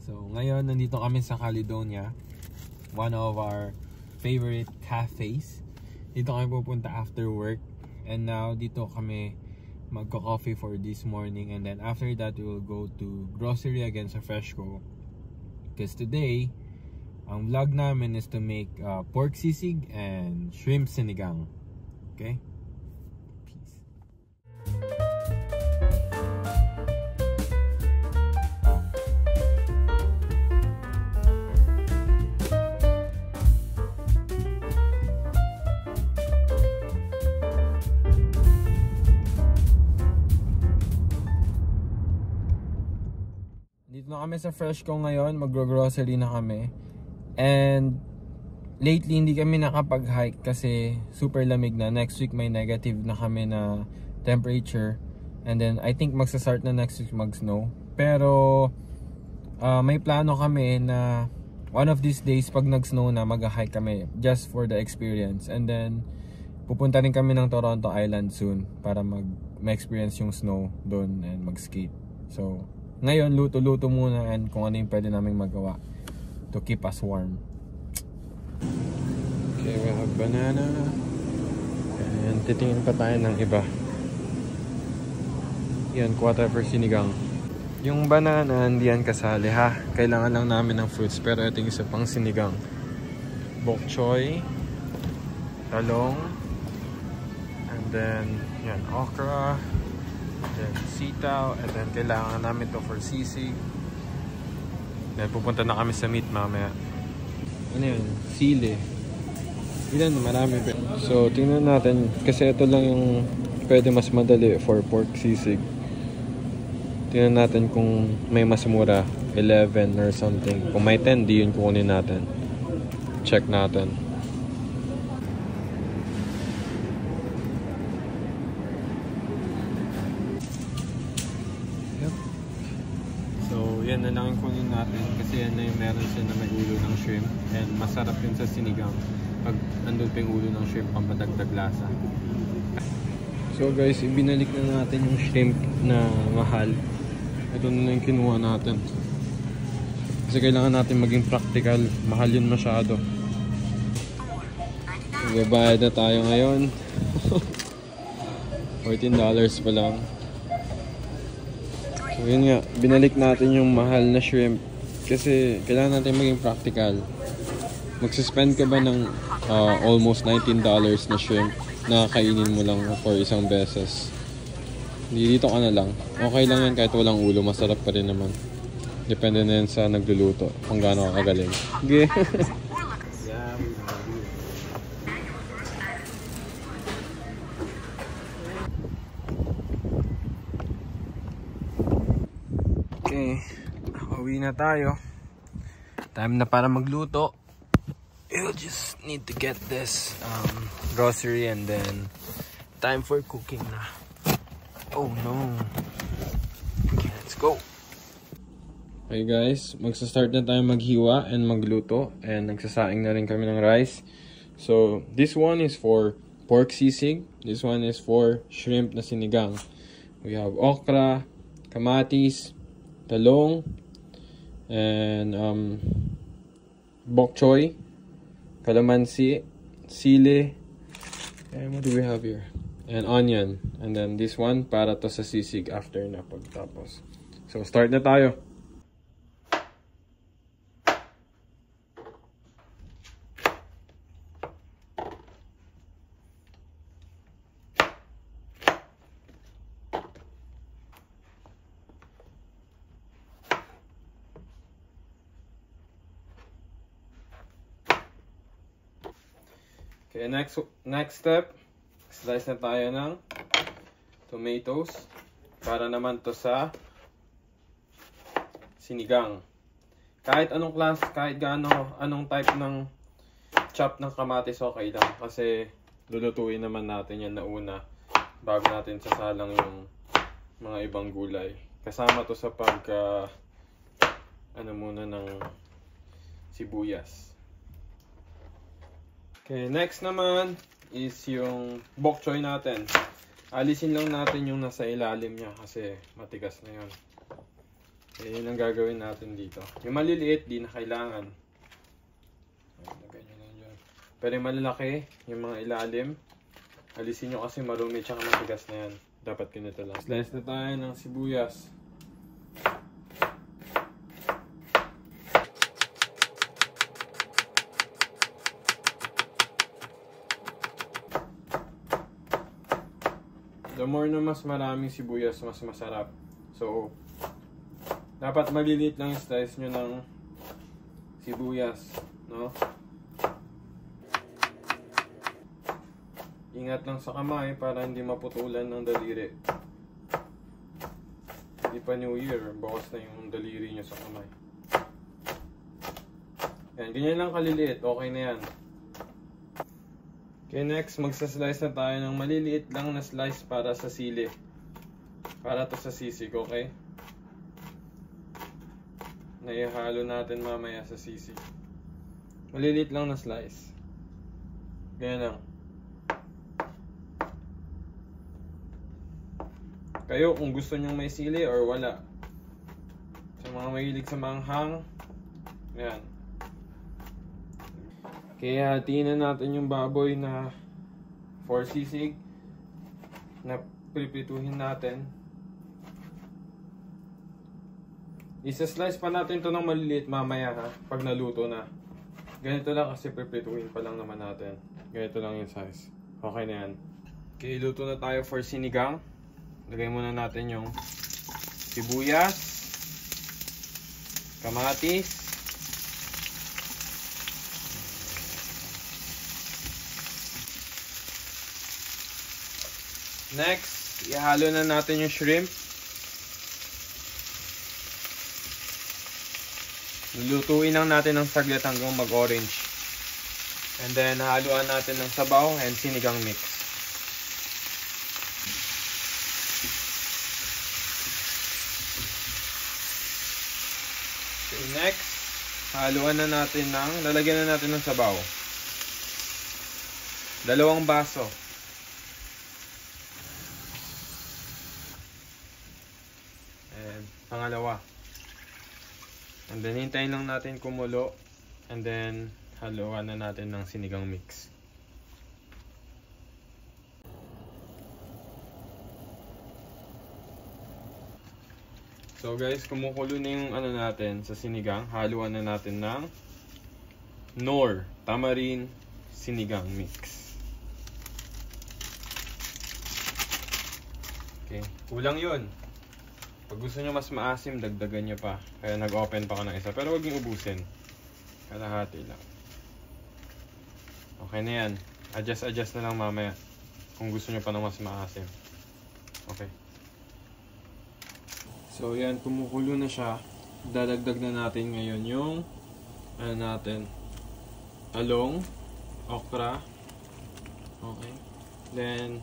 So ngayon nandito kami sa Caledonia, one of our favorite cafes. Dito kami pupunta after work, and now dito kami magko-coffee for this morning, and then after that we will go to grocery again sa Freshco. Because today, ang vlog namin is to make pork sisig and shrimp sinigang. Okay? Peace. Dito na kami sa Freshco ngayon, magro-grocery na kami. And lately hindi kami nakapag-hike kasi super lamig na. Next week may negative na kami na temperature. And then I think magsa-start na next week mag-snow. Pero may plano kami na one of these days pag nag-snow na mag-hike kami just for the experience. And then pupunta rin kami ng Toronto Island soon para ma-experience yung snow doon and mag-skate. So ngayon luto-luto muna and kung ano yung pwede naming magawa to keep us warm. Okay, we have banana. And titingin pa tayo ng iba. Yan, quarter for sinigang. Yung banana, hindi yan kasali ha. Kailangan lang namin ng fruits. Pero ito yung isa pang sinigang. Bok choy. Talong. And then, yan, okra. And then, sitaw. And then, kailangan namin to for sisig. Then pupunta na kami sa meat mamaya. Ano yun? Sili. Ilan? Marami pa. So tingnan natin. Kasi ito lang yung pwede mas madali for pork sisig. Tingnan natin kung may mas mura. 11 or something. Kung may 10, di yun kukunin natin. Check natin. Yan na lang yung kunin natin kasi yan na yung meron siya na may ulo ng shrimp, and masarap yun sa sinigang pag andun pa yung ulo ng shrimp, pampatagdag lasa. So guys, ibinalik na natin yung shrimp na mahal. Ito na lang yung kinuha natin kasi kailangan natin maging practical. Mahal yun masyado. Magbabayad na tayo ngayon. $14 pa lang. So yun nga, binalik natin yung mahal na shrimp kasi kailangan natin maging practical. Magsuspend ka ba ng almost $19 na shrimp na kainin mo lang for isang beses? Hindi, dito ka na lang. Okay lang yan kahit walang ulo, masarap pa rin naman. Depende na yan sa nagluluto kung gaano ka kagaling. Okay. Okay, uwi na tayo. Time na para magluto. You just need to get this grocery and then time for cooking na. Oh no. Okay, let's go. Okay guys, magsa-start na tayo maghiwa and magluto, and nagsasaing na rin kami ng rice. So this one is for pork sisig. This one is for shrimp na sinigang. We have okra, kamatis, talong, and bok choy, calamansi, sili, and what do we have here? And onion. And then this one para to sa sisig after na pagtapos. So start na tayo. Okay, next step, slice na tayo ng tomatoes para naman to sa sinigang. Kahit anong class, kahit anong type ng chop ng kamatis, okay lang kasi lulutuin naman natin yan na una bago natin sasalang yung mga ibang gulay. Kasama to sa muna ng sibuyas. Okay, next naman is yung bok choy natin. Alisin lang natin yung nasa ilalim niya kasi matigas na yun. Eh, yun ang gagawin natin dito. Yung maliliit, di na kailangan. Lagay nyo lang dyan. Pero yung malalaki, yung mga ilalim, alisin nyo kasi marumi tsaka matigas na yan. Dapat ganito lang. Slice na tayo ng sibuyas. The more na mas maraming sibuyas, mas masarap. So, dapat maliliit lang yung slice nyo ng sibuyas, no? Ingat lang sa kamay para hindi maputulan ng daliri. Hindi pa New Year, bawas na yung daliri nyo sa kamay. Yan, ganyan lang kaliliit, okay na yan. Okay, next, magsaslice na tayo ng maliliit lang na slice para sa sili. Para to sa sisig, okay? Naihalo natin mamaya sa sisig. Maliliit lang na slice. Ganyan lang. Kayo kung gusto nyong may sili or wala. Sa mga mahilig sa manghang, yan. Kaya hatiin na natin yung baboy na for sisig na pipituhin natin. Isa-slice pa natin to ng maliliit mamaya ha, pag naluto na. Ganito lang kasi pipituhin pa lang naman natin. Ganito lang yung size. Okay na yan. Okay, luto na tayo for sinigang. Lagay muna natin yung sibuyas, kamatis, next, ihalo na natin yung shrimp. Lutuin lang natin ng saglit hanggang mag-orange. And then, haluan natin ng sabaw and sinigang mix. Okay, next, haluan na natin lalagyan na natin ng sabaw. 2 baso. Pangalawa. And then hintayin lang natin kumulo. And then haluan na natin ng sinigang mix. So guys, kumukulo na yung ano natin sa sinigang. Haluan na natin ng Knorr Tamarind Sinigang Mix. Okay, kulang yun. Pag gusto nyo mas maasim, dagdagan nyo pa. Kaya nag-open pa ko ng isa. Pero huwag nyo ubusin. Kalahati lang. Okay na yan. Adjust na lang mamaya. Kung gusto nyo pa ng mas maasim. Okay. So yan, kumukulo na siya. Dadagdag na natin ngayon yung ano natin, talong, okra. Okay. Then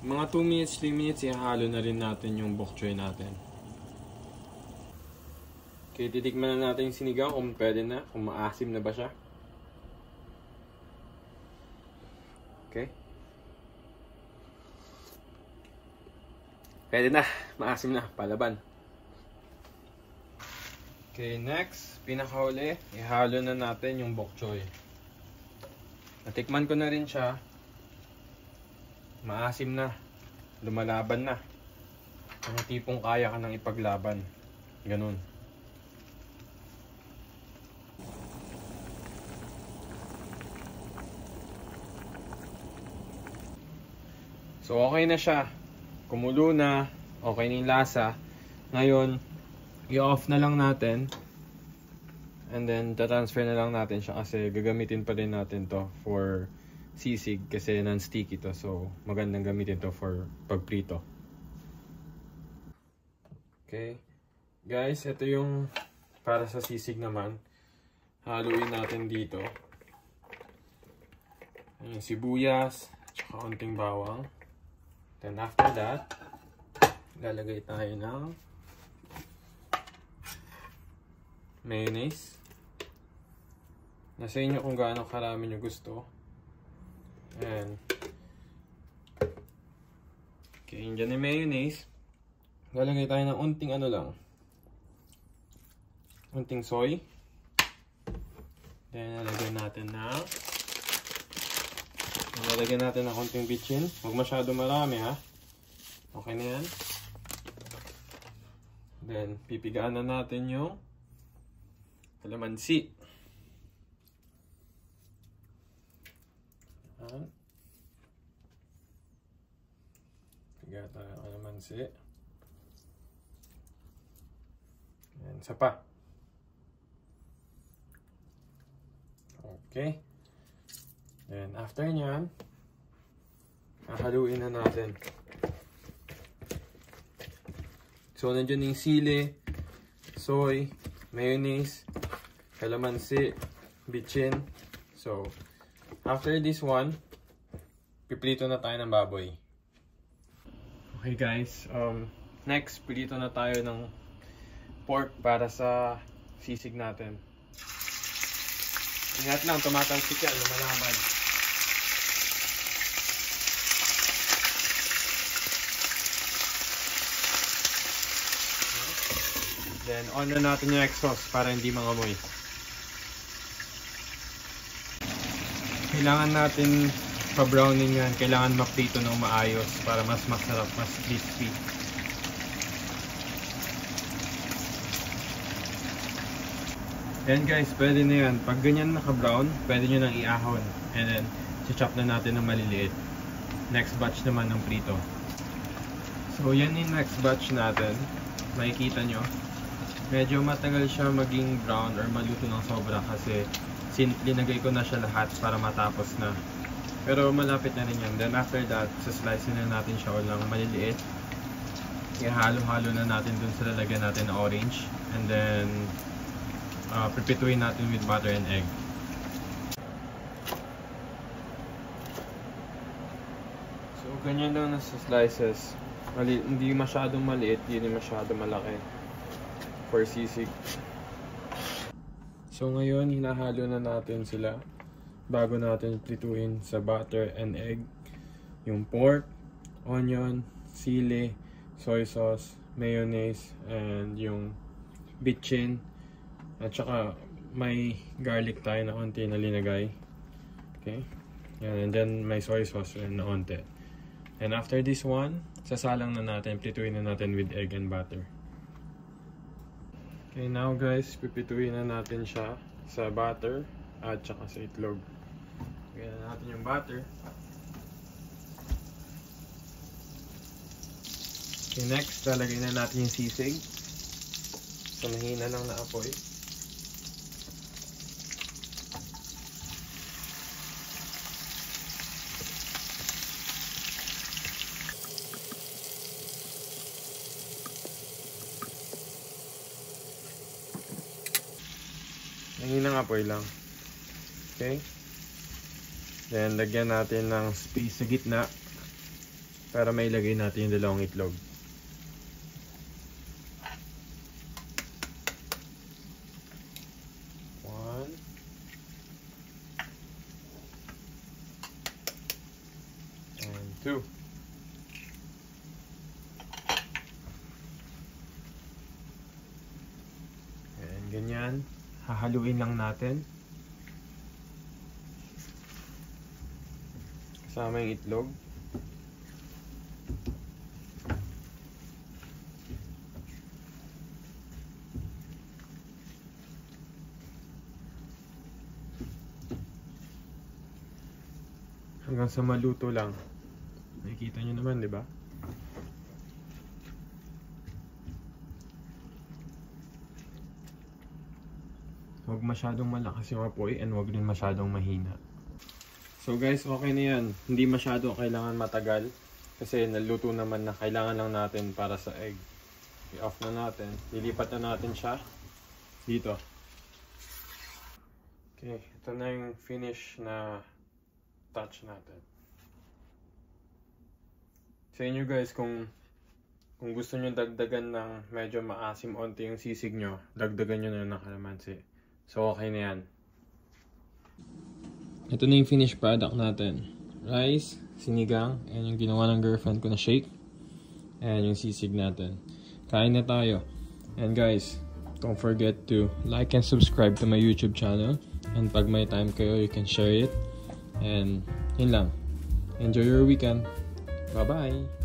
mga 2 minutes, 3 minutes, ihalo na rin natin yung bok choy natin. Okay, titikman na natin yung sinigang kung pwede na, kung maasim na ba siya. Okay. Pwede na, maasim na, palaban. Okay, next, pinakahuli, ihalo na natin yung bok choy. Natikman ko na rin siya. Maasim na. Lumalaban na. Ang tipong kaya ka nang ipaglaban. Ganun. So okay na siya. Kumulo na. Okay na yung lasa. Ngayon, i-off na lang natin. And then, transfer na lang natin siya kasi gagamitin pa rin natin to for sisig kasi non-sticky to, so magandang gamitin to for pagprito. Okay guys, ito yung para sa sisig naman. Haluin natin dito yung sibuyas tsaka konting bawang. Then after that, lalagay tayo ng mayonnaise. Nasa inyo kung gaano karami nyo gusto. Ayan. Okay, dyan yung mayonnaise. Lalagay tayo ng unting ano lang. konting soy. Then lalagyan natin ng konting bitchin. Huwag masyado marami ha. Okay na yan. Then pipigaan na natin yung kalamansi. Yan. Piga tayo ng kalamansi. Yan, isa pa. Okay. Then after nyan, hahaluin na natin. So nandiyan yung sili, soy, mayonnaise, kalamansi, bitchin. So after this one, piprito na tayo ng baboy. Okay guys, next prito na tayo ng pork para sa sisig natin. Ingat lang, tumatalsik yan, lumalaban. Then on na natin yung exhaust para hindi mangamoy. Kailangan natin pa-browning yan, kailangan maprito ng maayos para mas masarap, mas crispy. Yan guys, pwede na yan. Pag ganyan naka-brown, pwede nyo nang iahon. And then, chop na natin ng maliliit. Next batch naman ng prito. So yan yung next batch natin. Makikita nyo. Medyo matagal siya maging brown or maluto ng sobra kasi linagay ko na siya lahat para matapos na. Pero malapit na rin yan. Then after that, saslice na natin siya ulang maliliit. Ihalo-halo na natin dun sa lalagyan natin na orange. And then, prepituin natin with butter and egg. So, ganyan lang na sa slices. Hindi masyadong maliit, hindi masyadong malaki for sisig. So ngayon, hinahalo na natin sila bago natin prituhin sa butter and egg yung pork, onion, sili, soy sauce, mayonnaise, and yung bitchin. At saka may garlic tayo na konti na linagay. Okay? Yan, and then may soy sauce na konti. And after this one, sasalang na natin, prituin na natin with egg and butter. Okay, now guys, pipituin na natin siya sa butter at saka sa itlog. Lagyan na natin yung butter. Okay, next, lalagay na natin yung sisig. So, mahina lang na apoy. Mahinang apoy lang. Okay? Then, lagyan natin ng space sa gitna para mailagay natin yung dalawang itlog. One. And two. And ganyan. Hahaluin lang natin. Kasama yung itlog. Hanggang sa maluto lang. Nakikita nyo naman, di ba? Huwag masyadong malakas yung apoy and huwag rin masyadong mahina. So guys, okay na yan. Hindi masyadong kailangan matagal kasi naluto naman na kailangan lang natin para sa egg. I-off na natin. Lilipat na natin siya dito. Okay, ito na yung finish na touch natin. Sa inyo guys, kung gusto nyo dagdagan ng medyo maasim onti yung sisig nyo, dagdagan nyo na ng kalamansi. So, okay na yan. Ito na yung finished product natin. Rice, sinigang, and yung ginawa ng girlfriend ko na shake. And yung sisig natin. Kain na tayo. And guys, don't forget to like and subscribe to my YouTube channel. And pag may time kayo, you can share it. And yun lang. Enjoy your weekend. Bye-bye!